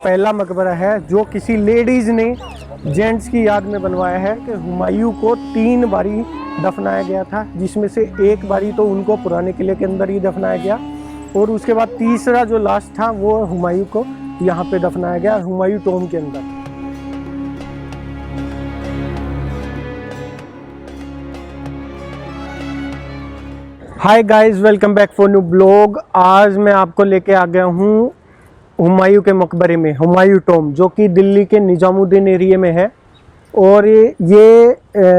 पहला मकबरा है जो किसी लेडीज ने जेंट्स की याद में बनवाया है कि हुमायूं को 3 बारी दफनाया गया था, जिसमें से एक बारी तो उनको पुराने किले के अंदर ही दफनाया गया और उसके बाद तीसरा जो लास्ट था वो हुमायूं को यहाँ पे दफनाया गया हुमायूं टॉम के अंदर। Hi guys, welcome back for new blog. आज मैं आपको लेके आ गया हूँ हुमायूं के मकबरे में, हुमायूं टॉम, जो कि दिल्ली के निजामुद्दीन एरिया में है। और ये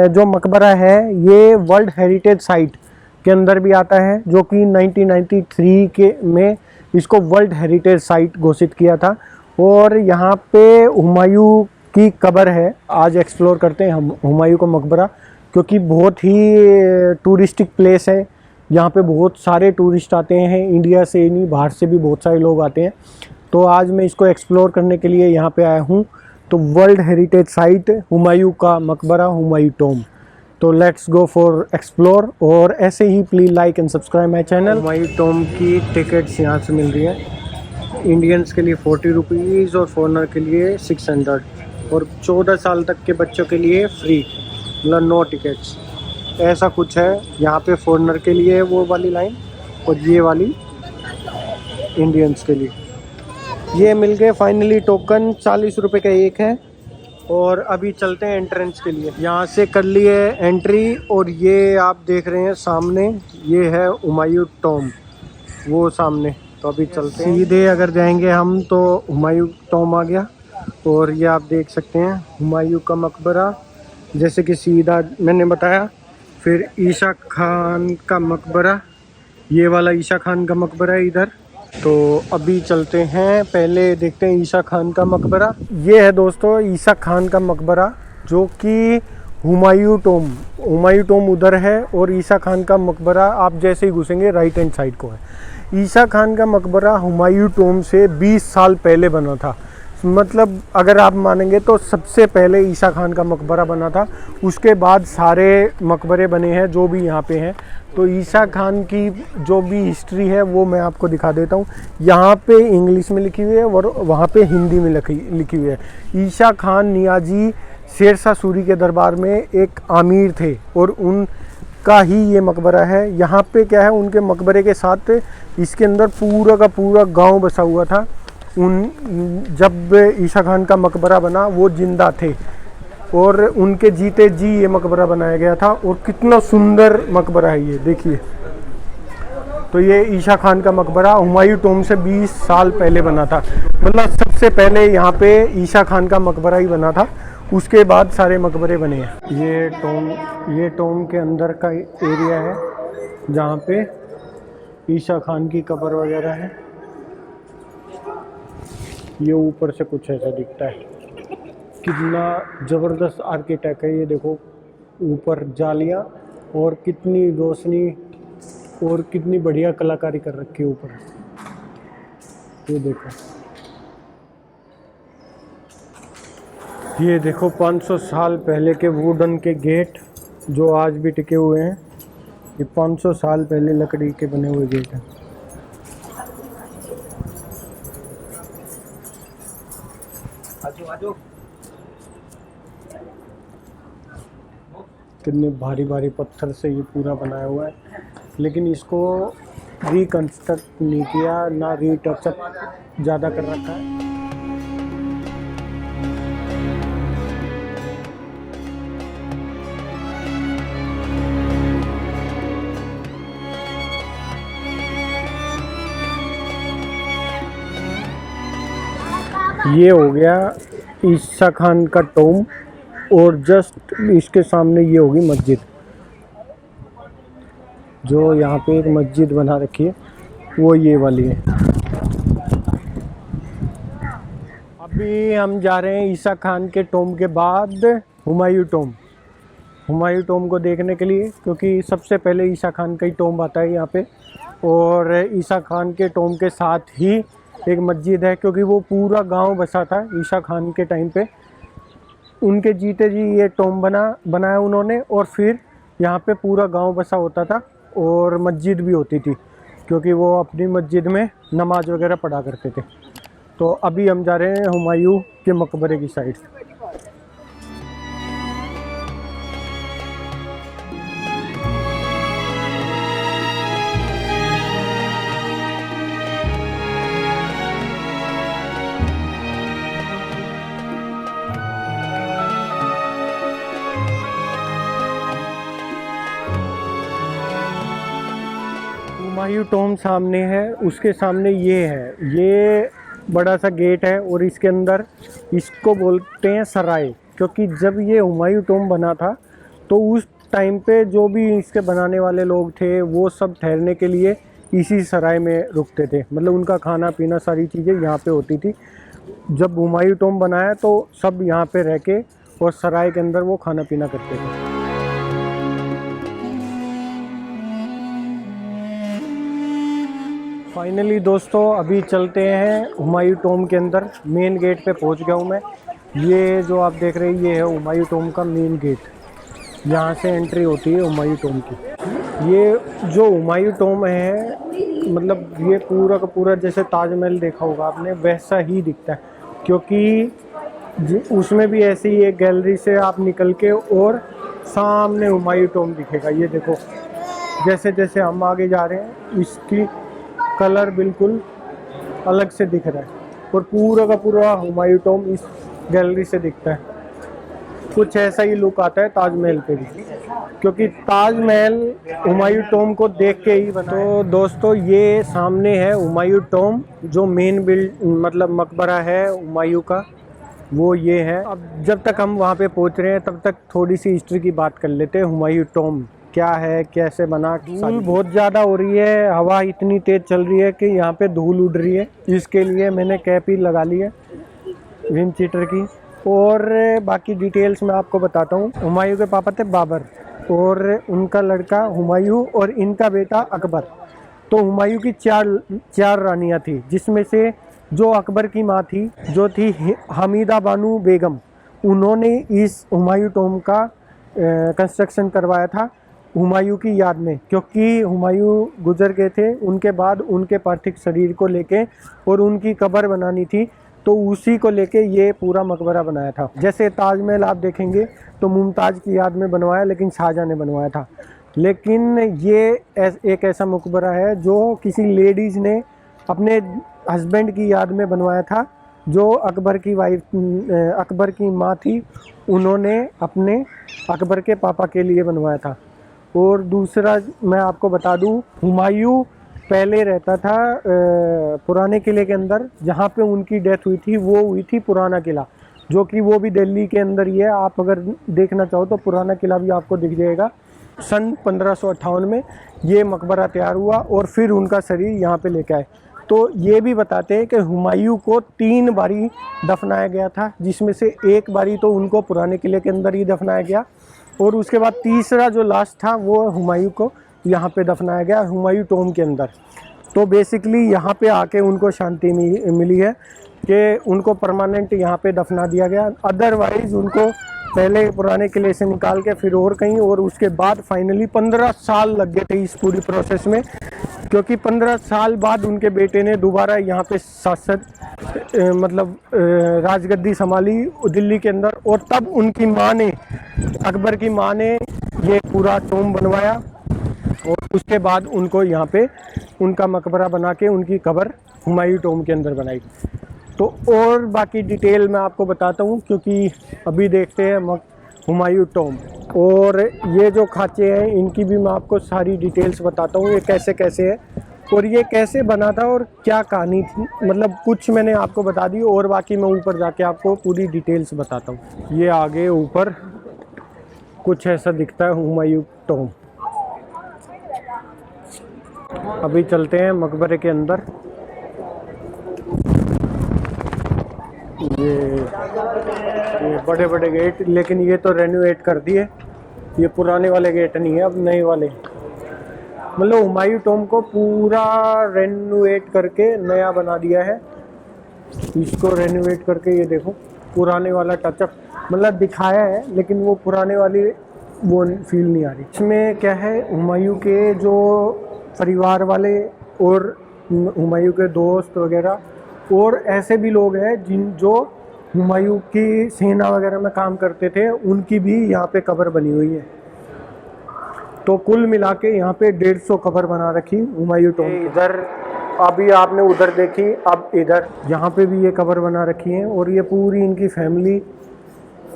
जो मकबरा है ये वर्ल्ड हेरिटेज साइट के अंदर भी आता है, जो कि 1993 के में इसको वर्ल्ड हेरिटेज साइट घोषित किया था। और यहाँ पे हुमायूं की कब्र है। आज एक्सप्लोर करते हैं हम हुमायूं का मकबरा, क्योंकि बहुत ही टूरिस्टिक प्लेस है। यहाँ पे बहुत सारे टूरिस्ट आते हैं, इंडिया से नहीं बाहर से भी बहुत सारे लोग आते हैं। तो आज मैं इसको एक्सप्लोर करने के लिए यहाँ पे आया हूँ। तो वर्ल्ड हेरिटेज साइट हुमायूं का मकबरा, हुमायूं टॉम। तो लेट्स गो फॉर एक्सप्लोर। और ऐसे ही please like and subscribe my channel. Humayun tomb की टिकट्स यहाँ से मिल रही है। इंडियंस के लिए 40 रुपीज़ और फॉरनर के लिए 600, और 14 साल तक के बच्चों के लिए फ्री, मतलब नो टिकट्स। ऐसा कुछ है यहाँ पे। फॉरनर के लिए वो वाली लाइन और ये वाली इंडियंस के लिए। ये मिल गए फाइनली टोकन, 40 रुपये का एक है। और अभी चलते हैं एंट्रेंस के लिए। यहाँ से कर लिए एंट्री, और ये आप देख रहे हैं सामने, ये है हुमायूं टॉम, वो सामने। तो अभी चलते हैं सीधे, अगर जाएंगे हम तो हुमायूं टॉम आ गया। और ये आप देख सकते हैं हुमायूं का मकबरा, जैसे कि सीधा मैंने बताया। फिर ईसा खान का मकबरा, ये वाला ईसा खान का मकबरा है इधर। तो अभी चलते हैं, पहले देखते हैं ईसा खान का मकबरा। ये है दोस्तों ईसा खान का मकबरा, जो कि हुमायूं टॉम उधर है। और ईसा खान का मकबरा आप जैसे ही घुसेंगे राइट हैंड साइड को है। ईसा खान का मकबरा हुमायूं टॉम से 20 साल पहले बना था। मतलब अगर आप मानेंगे तो सबसे पहले ईसा खान का मकबरा बना था, उसके बाद सारे मकबरे बने हैं जो भी यहाँ पे हैं। तो ईसा खान की जो भी हिस्ट्री है वो मैं आपको दिखा देता हूँ। यहाँ पे इंग्लिश में लिखी हुई है और वहाँ पे हिंदी में लिखी हुई है। ईसा खान नियाजी शेरशाह सूरी के दरबार में एक आमिर थे, और उनका ही ये मकबरा है। यहाँ पे क्या है, उनके मकबरे के साथ इसके अंदर पूरा का पूरा गाँव बसा हुआ था। जब ईसा खान का मकबरा बना वो जिंदा थे, और उनके जीते जी ये मकबरा बनाया गया था। और कितना सुंदर मकबरा है ये, देखिए। तो ये ईसा खान का मकबरा हुमायूं टॉम से 20 साल पहले बना था। मतलब सबसे पहले यहाँ पे ईसा खान का मकबरा ही बना था, उसके बाद सारे मकबरे बने हैं। ये टॉम के अंदर का एरिया है, जहाँ पे ईसा खान की कब्र वगैरह है। ये ऊपर से कुछ ऐसा दिखता है। कितना ज़बरदस्त आर्किटेक्ट है ये, देखो ऊपर जालियाँ, और कितनी रोशनी और कितनी बढ़िया कलाकारी कर रखी है ऊपर। ये देखो, ये देखो 500 साल पहले के वुडन के गेट जो आज भी टिके हुए हैं। ये 500 साल पहले लकड़ी के बने हुए गेट हैं। कितने भारी भारी पत्थर से ये पूरा बनाया हुआ है, लेकिन इसको रिकंस्ट्रक्ट नहीं किया, ना रीटचअप ज़्यादा कर रखा है। ये हो गया ईसा खान का टॉम, और जस्ट इसके सामने ये होगी मस्जिद। जो यहाँ पे एक मस्जिद बना रखी है वो ये वाली है। अभी हम जा रहे हैं ईसा खान के टॉम के बाद हुमायूं टॉम को देखने के लिए, क्योंकि सबसे पहले ईसा खान का ही टॉम आता है यहाँ पे। और ईसा खान के टॉम के साथ ही एक मस्जिद है, क्योंकि वो पूरा गांव बसा था ईसा खान के टाइम पे। उनके जीते जी ये टॉम बनाया उन्होंने, और फिर यहाँ पे पूरा गांव बसा होता था, और मस्जिद भी होती थी, क्योंकि वो अपनी मस्जिद में नमाज वगैरह पढ़ा करते थे। तो अभी हम जा रहे हैं हुमायूं के मकबरे की साइड। हुमायूं टॉम सामने है, उसके सामने ये है, ये बड़ा सा गेट है और इसके अंदर इसको बोलते हैं सराय, क्योंकि जब ये हुमायूं टॉम बना था तो उस टाइम पे जो भी इसके बनाने वाले लोग थे वो सब ठहरने के लिए इसी सराय में रुकते थे। मतलब उनका खाना पीना सारी चीज़ें यहाँ पे होती थी। जब हुमायूं टॉम बनाया तो सब यहाँ पे रह के और सराय के अंदर वो खाना पीना करते थे। फाइनली दोस्तों अभी चलते हैं हुमायूं टॉम के अंदर। मेन गेट पे पहुंच गया हूं मैं। ये जो आप देख रहे हैं ये है हुमायूं टॉम का मेन गेट, यहाँ से एंट्री होती है हुमायूं टॉम की। ये जो हुमायूं टॉम है मतलब ये पूरा का पूरा जैसे ताजमहल देखा होगा आपने वैसा ही दिखता है, क्योंकि उसमें भी ऐसी ही एक गैलरी से आप निकल के और सामने हुमायूं टॉम दिखेगा। ये देखो जैसे जैसे हम आगे जा रहे हैं इसकी कलर बिल्कुल अलग से दिख रहा है और पूरा का पूरा हुमायूं टॉम इस गैलरी से दिखता है। कुछ ऐसा ही लुक आता है ताजमहल पे भी, क्योंकि ताजमहल हुमायूं टॉम को देख के ही बना। तो दोस्तों ये सामने है हुमायूं टॉम, जो मेन मतलब मकबरा है हुमायूं का, वो ये है। अब जब तक हम वहाँ पे पहुँच रहे हैं तब तक थोड़ी सी हिस्ट्री की बात कर लेते हैं। हुमायूं टॉम क्या है, कैसे बना। धूल बहुत ज़्यादा हो रही है, हवा इतनी तेज़ चल रही है कि यहाँ पे धूल उड़ रही है। इसके लिए मैंने कैप ही लगा ली है विंड चीटर की। और बाकी डिटेल्स मैं आपको बताता हूँ। हुमायूं के पापा थे बाबर और उनका लड़का हुमायूं और इनका बेटा अकबर। तो हुमायूं की चार रानियाँ थी, जिसमें से जो अकबर की माँ थी जो थी हमीदा बानो बेगम, उन्होंने इस हुमायूं टॉम का कंस्ट्रक्शन करवाया था हुमायूं की याद में, क्योंकि हुमायूं गुजर गए थे। उनके बाद उनके पार्थिव शरीर को लेके और उनकी कब्र बनानी थी, तो उसी को लेके ये पूरा मकबरा बनाया था। जैसे ताजमहल आप देखेंगे तो मुमताज़ की याद में बनवाया, लेकिन शाहजहाँ ने बनवाया था। लेकिन ये एक ऐसा मकबरा है जो किसी लेडीज़ ने अपने हस्बैंड की याद में बनवाया था, जो अकबर की वाइफ अकबर की माँ थी, उन्होंने अपने अकबर के पापा के लिए बनवाया था। और दूसरा मैं आपको बता दूं, हुमायूं पहले रहता था पुराने किले के अंदर, जहाँ पे उनकी डेथ हुई थी वो हुई थी पुराना किला, जो कि वो भी दिल्ली के अंदर ही है। आप अगर देखना चाहो तो पुराना किला भी आपको दिख जाएगा। सन 1558 में ये मकबरा तैयार हुआ और फिर उनका शरीर यहाँ पे लेके आए। तो ये भी बताते हैं कि हुमायूं को 3 बारी दफनाया गया था, जिसमें से एक बारी तो उनको पुराने किले के अंदर ही दफनाया गया और उसके बाद तीसरा जो लास्ट था वो हुमायूं को यहाँ पे दफनाया गया हुमायूं टॉम के अंदर। तो बेसिकली यहाँ पे आके उनको शांति मिली है कि उनको परमानेंट यहाँ पे दफना दिया गया। अदरवाइज़ उनको पहले पुराने किले से निकाल के फिर और कहीं, और उसके बाद फाइनली 15 साल लग गए थे इस पूरी प्रोसेस में, क्योंकि 15 साल बाद उनके बेटे ने दोबारा यहाँ पे शासक मतलब राजगद्दी संभाली दिल्ली के अंदर, और तब उनकी माँ ने, अकबर की माँ ने ये पूरा टॉम बनवाया और उसके बाद उनको यहाँ पे उनका मकबरा बना के उनकी कब्र हुमायूं टॉम के अंदर बनाई। तो और बाकी डिटेल मैं आपको बताता हूँ, क्योंकि अभी देखते हैं हुमायूं टॉम। और ये जो खांचे हैं इनकी भी मैं आपको सारी डिटेल्स बताता हूँ, ये कैसे कैसे है और ये कैसे बना था और क्या कहानी थी। मतलब कुछ मैंने आपको बता दी और बाकी मैं ऊपर जाके आपको पूरी डिटेल्स बताता हूँ। ये आगे ऊपर कुछ ऐसा दिखता है हुमायूं टॉम। अभी चलते हैं मकबरे के अंदर। ये बड़े बड़े गेट, लेकिन ये तो रेनोवेट कर दिए, ये पुराने वाले गेट नहीं है, अब नए वाले। मतलब हुमायूं टॉम को पूरा रेनोवेट करके नया बना दिया है। इसको रेनोवेट करके ये देखो पुराने वाला टचअप मतलब दिखाया है, लेकिन वो पुराने वाली वो फील नहीं आ रही। इसमें क्या है, हुमायूं के जो परिवार वाले और हुमायूं के दोस्त वगैरह और ऐसे भी लोग हैं जो हुमायूं की सेना वगैरह में काम करते थे, उनकी भी यहाँ पे कब्र बनी हुई है। तो कुल मिला के यहाँ पे 150 कब्र बना रखी हुमायूं टॉम। इधर अभी आपने उधर देखी, अब इधर यहाँ पे भी ये कब्र बना रखी है, और ये पूरी इनकी फैमिली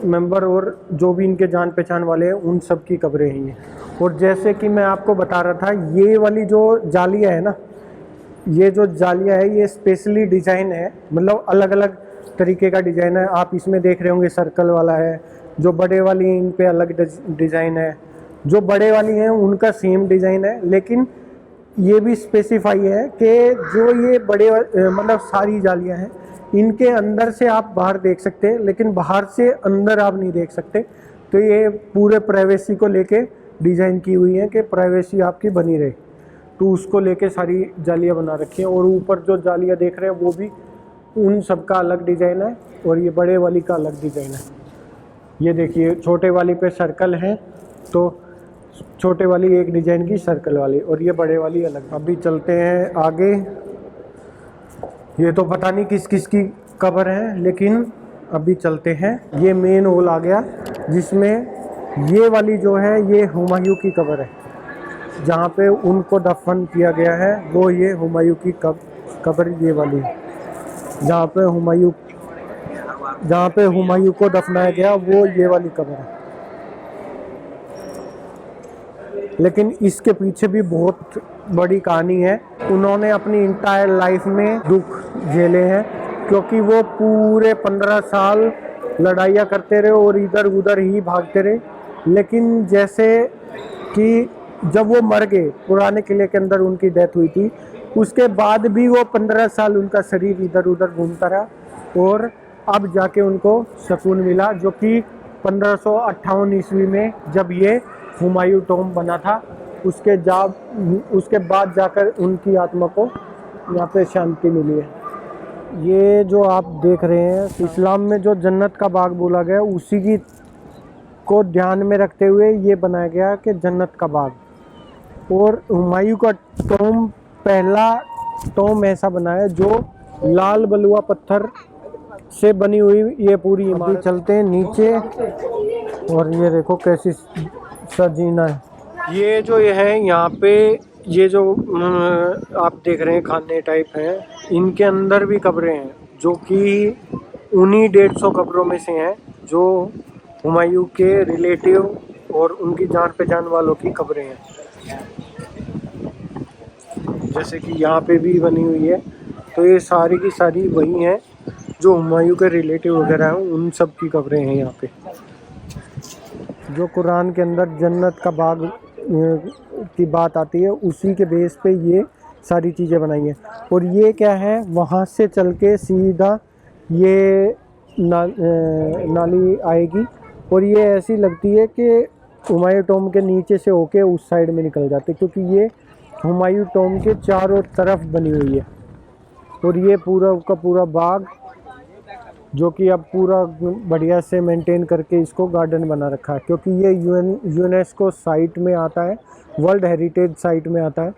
मेंबर और जो भी इनके जान पहचान वाले हैं उन सब की कब्रें हैं। और जैसे कि मैं आपको बता रहा था, ये वाली जो जालियाँ है ना, ये जो जालियाँ है ये स्पेशली डिज़ाइन है, मतलब अलग अलग तरीके का डिज़ाइन है। आप इसमें देख रहे होंगे सर्कल वाला है, जो बड़े वाली इन पे अलग डिज़ाइन है, जो बड़े वाली हैं उनका सेम डिज़ाइन है। लेकिन ये भी स्पेसिफाई है कि जो ये बड़े मतलब सारी जालियाँ हैं, इनके अंदर से आप बाहर देख सकते हैं, लेकिन बाहर से अंदर आप नहीं देख सकते। तो ये पूरे प्राइवेसी को लेके डिज़ाइन की हुई है कि प्राइवेसी आपकी बनी रहे, तो उसको लेके सारी जालियाँ बना रखी हैं। और ऊपर जो जालियाँ देख रहे हैं वो भी उन सब का अलग डिज़ाइन है, और ये बड़े वाली का अलग डिज़ाइन है। ये देखिए छोटे वाली पे सर्कल है, तो छोटे वाली एक डिज़ाइन की सर्कल वाली, और ये बड़े वाली अलग। अभी चलते हैं आगे। ये तो पता नहीं किस किस की कब्र है, लेकिन अभी चलते हैं। ये मेन हॉल आ गया, जिसमें ये वाली जो है ये हुमायूं की कब्र है, जहाँ पे उनको दफन किया गया है। वो ये हुमायूं की कब्र ये वाली है, जहाँ पे हुमायूं को दफनाया गया, वो ये वाली कब्र है। लेकिन इसके पीछे भी बहुत बड़ी कहानी है। उन्होंने अपनी इंटायर लाइफ में दुख झेले हैं, क्योंकि वो पूरे 15 साल लड़ाइयाँ करते रहे और इधर उधर ही भागते रहे। लेकिन जैसे कि जब वो मर गए, पुराने किले के अंदर उनकी डेथ हुई थी, उसके बाद भी वो 15 साल उनका शरीर इधर उधर घूमता रहा, और अब जाके उनको सुकून मिला, जो कि 1558 ईस्वी में जब ये हुमायूं टॉम बना था, उसके बाद जाकर उनकी आत्मा को यहाँ पे शांति मिली है। ये जो आप देख रहे हैं, इस्लाम में जो जन्नत का बाग बोला गया, उसी की को ध्यान में रखते हुए ये बनाया गया कि जन्नत का बाग। और हुमायूं का टॉम पहला टॉम ऐसा बनाया जो लाल बलुआ पत्थर से बनी हुई ये पूरी इमारत। चलते हैं नीचे, और ये देखो कैसी सजीना है। ये जो ये है यहाँ पे, ये जो आप देख रहे हैं खाने टाइप हैं, इनके अंदर भी कब्रें हैं, जो कि उन्हीं 150 कब्रों में से हैं जो हुमायूं के रिलेटिव और उनकी जान पहचान वालों की कब्रें हैं। जैसे कि यहाँ पे भी बनी हुई है, तो ये सारी की सारी वही हैं जो हुमायूं के रिलेटिव वगैरह हैं, उन सब की कब्रें हैं यहाँ पे। जो कुरान के अंदर जन्नत का बाग की बात आती है, उसी के बेस पे ये सारी चीज़ें बनाई हैं। और ये क्या है, वहाँ से चल के सीधा ये नाली आएगी, और ये ऐसी लगती है कि हुमायूं टॉम के नीचे से होके उस साइड में निकल जाते, क्योंकि ये हुमायूं टॉम के चारों तरफ बनी हुई है। और ये पूरा का पूरा बाग, जो कि अब पूरा बढ़िया से मेंटेन करके इसको गार्डन बना रखा है, क्योंकि ये यूनेस्को साइट में आता है, वर्ल्ड हेरिटेज साइट में आता है,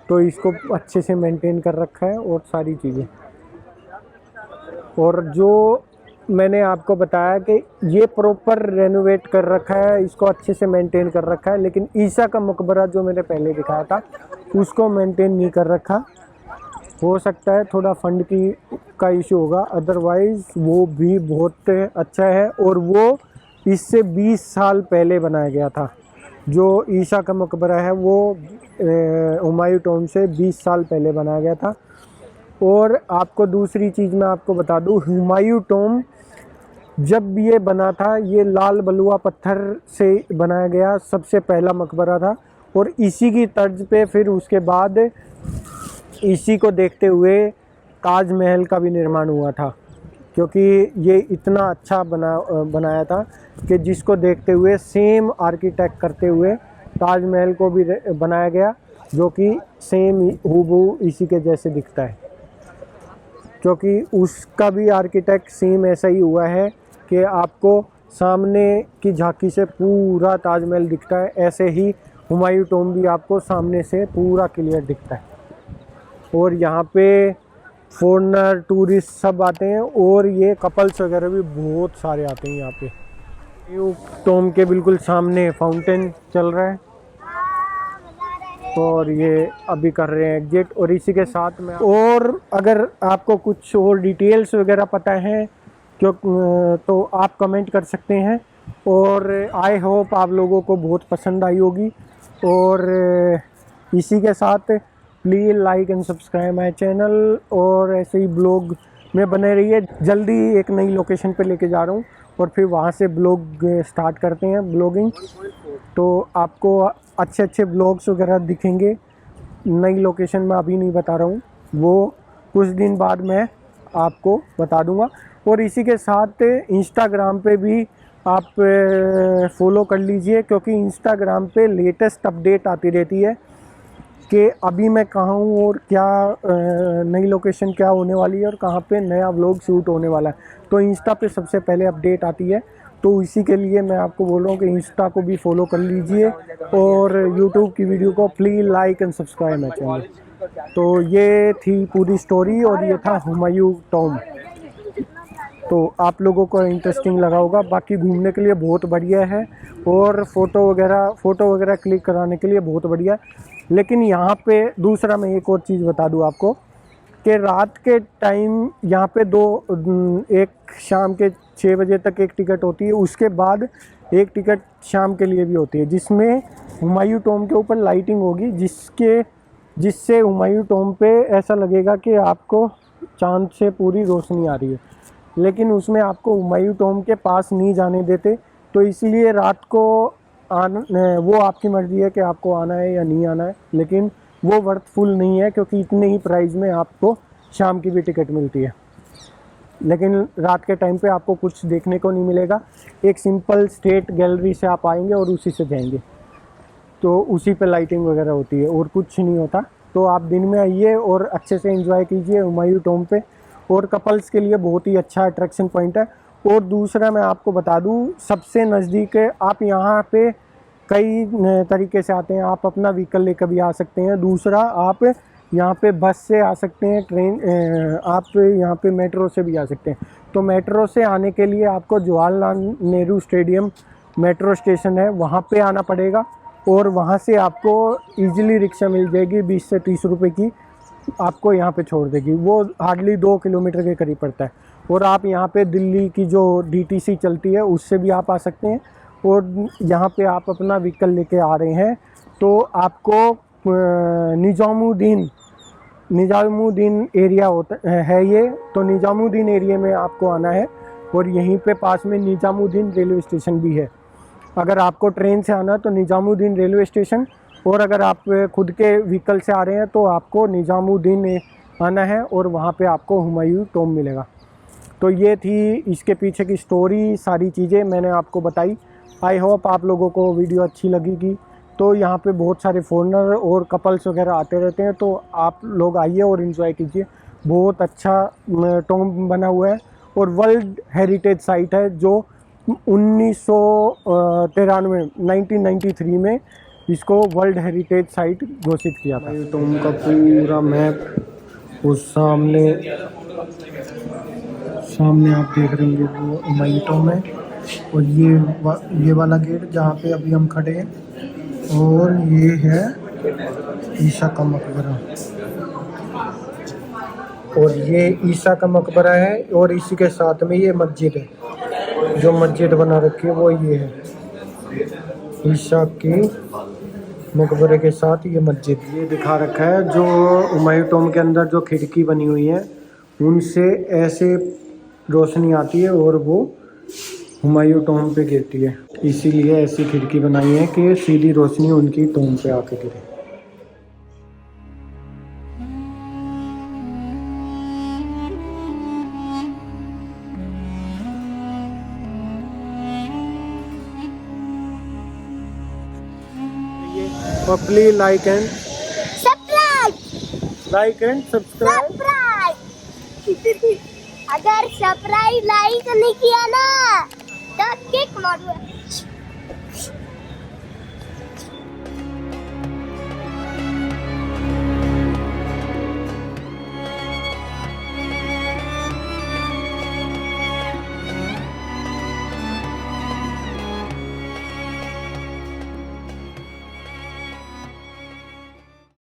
तो इसको अच्छे से मेंटेन कर रखा है और सारी चीज़ें। और जो मैंने आपको बताया कि ये प्रॉपर रेनोवेट कर रखा है, इसको अच्छे से मेंटेन कर रखा है। लेकिन ईसा का मकबरा जो मैंने पहले दिखाया था, उसको मेंटेन नहीं कर रखा। हो सकता है थोड़ा फंड का इशू होगा, अदरवाइज़ वो भी बहुत अच्छा है। और वो इससे 20 साल पहले बनाया गया था। जो ईसा का मकबरा है वो हुमायूं टॉम से 20 साल पहले बनाया गया था। और आपको दूसरी चीज़ मैं आपको बता दूं, हुमायूं टॉम जब ये बना था, ये लाल बलुआ पत्थर से बनाया गया सबसे पहला मकबरा था। और इसी की तर्ज पे फिर उसके बाद इसी को देखते हुए ताजमहल का भी निर्माण हुआ था, क्योंकि ये इतना अच्छा बनाया था कि जिसको देखते हुए सेम आर्किटेक्ट करते हुए ताजमहल को भी बनाया गया, जो कि सेम हूबहू इसी के जैसे दिखता है। क्योंकि उसका भी आर्किटेक्ट सेम ऐसा ही हुआ है कि आपको सामने की झांकी से पूरा ताजमहल दिखता है, ऐसे ही हुमायूं टॉम भी आपको सामने से पूरा क्लियर दिखता है। और यहाँ पे फॉरेनर टूरिस्ट सब आते हैं, और ये कपल्स वगैरह भी बहुत सारे आते हैं यहाँ पे। न्यू टॉम के बिल्कुल सामने फाउंटेन चल रहा है, और ये अभी कर रहे हैं एग्जिट। और इसी के साथ में, और अगर आपको कुछ और डिटेल्स वगैरह पता है क्यों, तो आप कमेंट कर सकते हैं। और आई होप आप लोगों को बहुत पसंद आई होगी। और इसी के साथ please like and subscribe my channel, और ऐसे ही ब्लॉग में बने रहिए। जल्दी एक नई लोकेशन पे लेके जा रहा हूँ, और फिर वहाँ से ब्लॉग स्टार्ट करते हैं, ब्लॉगिंग। तो आपको अच्छे अच्छे ब्लॉग्स वगैरह दिखेंगे। नई लोकेशन में अभी नहीं बता रहा हूँ, वो कुछ दिन बाद मैं आपको बता दूँगा। और इसी के साथ इंस्टाग्राम पे भी आप फॉलो कर लीजिए, क्योंकि इंस्टाग्राम पे लेटेस्ट अपडेट आती रहती है कि अभी मैं कहाँ हूँ, और क्या नई लोकेशन क्या होने वाली है, और कहाँ पे नया व्लॉग शूट होने वाला है। तो इंस्टा पे सबसे पहले अपडेट आती है। तो इसी के लिए मैं आपको बोल रहा हूँ कि इंस्टा को भी फॉलो कर लीजिए, और यूट्यूब की वीडियो को please like and subscribe my channel. तो ये थी पूरी स्टोरी, और ये था हुमायूं टॉम। तो आप लोगों को इंटरेस्टिंग लगा होगा। बाकी घूमने के लिए बहुत बढ़िया है, और फ़ोटो वगैरह क्लिक कराने के लिए बहुत बढ़िया है। लेकिन यहाँ पे दूसरा मैं एक और चीज़ बता दूँ आपको, कि रात के टाइम यहाँ पे एक शाम के 6 बजे तक एक टिकट होती है, उसके बाद एक टिकट शाम के लिए भी होती है, जिसमें हुमायूं टॉम के ऊपर लाइटिंग होगी, जिससे हुमायूं टॉम पे ऐसा लगेगा कि आपको चाँद से पूरी रोशनी आ रही है। लेकिन उसमें आपको हुमायूं टॉम के पास नहीं जाने देते, तो इसलिए रात को वो आपकी मर्ज़ी है कि आपको आना है या नहीं आना है। लेकिन वो वर्थफुल नहीं है, क्योंकि इतने ही प्राइस में आपको शाम की भी टिकट मिलती है। लेकिन रात के टाइम पे आपको कुछ देखने को नहीं मिलेगा। एक सिंपल स्टेट गैलरी से आप आएंगे और उसी से जाएंगे, तो उसी पे लाइटिंग वगैरह होती है, और कुछ नहीं होता। तो आप दिन में आइए और अच्छे से एंजॉय कीजिए हुमायूं टॉम पे। और कपल्स के लिए बहुत ही अच्छा अट्रैक्शन पॉइंट है। और दूसरा मैं आपको बता दूं, सबसे नज़दीक है। आप यहाँ पे कई तरीके से आते हैं, आप अपना व्हीकल लेकर भी आ सकते हैं। दूसरा, आप यहाँ पे बस से आ सकते हैं, आप यहाँ पे मेट्रो से भी आ सकते हैं। तो मेट्रो से आने के लिए आपको Jawaharlal Nehru stadium metro station है, वहाँ पे आना पड़ेगा। और वहाँ से आपको ईजिली रिक्शा मिल जाएगी 20 से 30 रुपए की, आपको यहाँ पे छोड़ देगी। वो हार्डली 2 किलोमीटर के करीब पड़ता है। और आप यहाँ पे दिल्ली की जो DTC चलती है, उससे भी आप आ सकते हैं। और यहाँ पे आप अपना व्हीकल लेके आ रहे हैं, तो आपको निजामुद्दीन एरिया होता है ये। तो निजामुद्दीन एरिया में आपको आना है, और यहीं पे पास में निजामुद्दीन रेलवे स्टेशन भी है। अगर आपको ट्रेन से आना है तो निजामुद्दीन रेलवे स्टेशन, और अगर आप खुद के व्हीकल से आ रहे हैं तो आपको निजामुद्दीन आना है, और वहाँ पे आपको हुमायूं टॉम मिलेगा। तो ये थी इसके पीछे की स्टोरी, सारी चीज़ें मैंने आपको बताई। आई होप आप लोगों को वीडियो अच्छी लगेगी। तो यहाँ पे बहुत सारे फॉरेनर और कपल्स वगैरह आते रहते हैं, तो आप लोग आइए और इन्जॉय कीजिए। बहुत अच्छा टॉम बना हुआ है, और वर्ल्ड हेरिटेज साइट है, जो 1993 में इसको वर्ल्ड हेरिटेज साइट घोषित किया था। टॉम का पूरा मैप उस सामने आप देख रहे हैं, वो हुमायूं टॉम है। और ये वाला गेट जहाँ पे अभी हम खड़े हैं, और ये है ईसा का मकबरा, और ये ईसा का मकबरा है। और इसी के साथ में ये मस्जिद है, जो मस्जिद बना रखी है वो ये है, ईसा के मकबरे के साथ ये मस्जिद। ये दिखा रखा है जो हुमायूं टॉम के अंदर जो खिड़की बनी हुई है, उनसे ऐसे रोशनी आती है और वो हुमायूं टॉम पे गिरती है। इसीलिए ऐसी खिड़की बनाई है कि सीधी रोशनी उनकी टॉम पे आके गिरे। Please like and subscribe. अगर सब्सक्राइब लाइक नहीं किया ना तो किक मारो।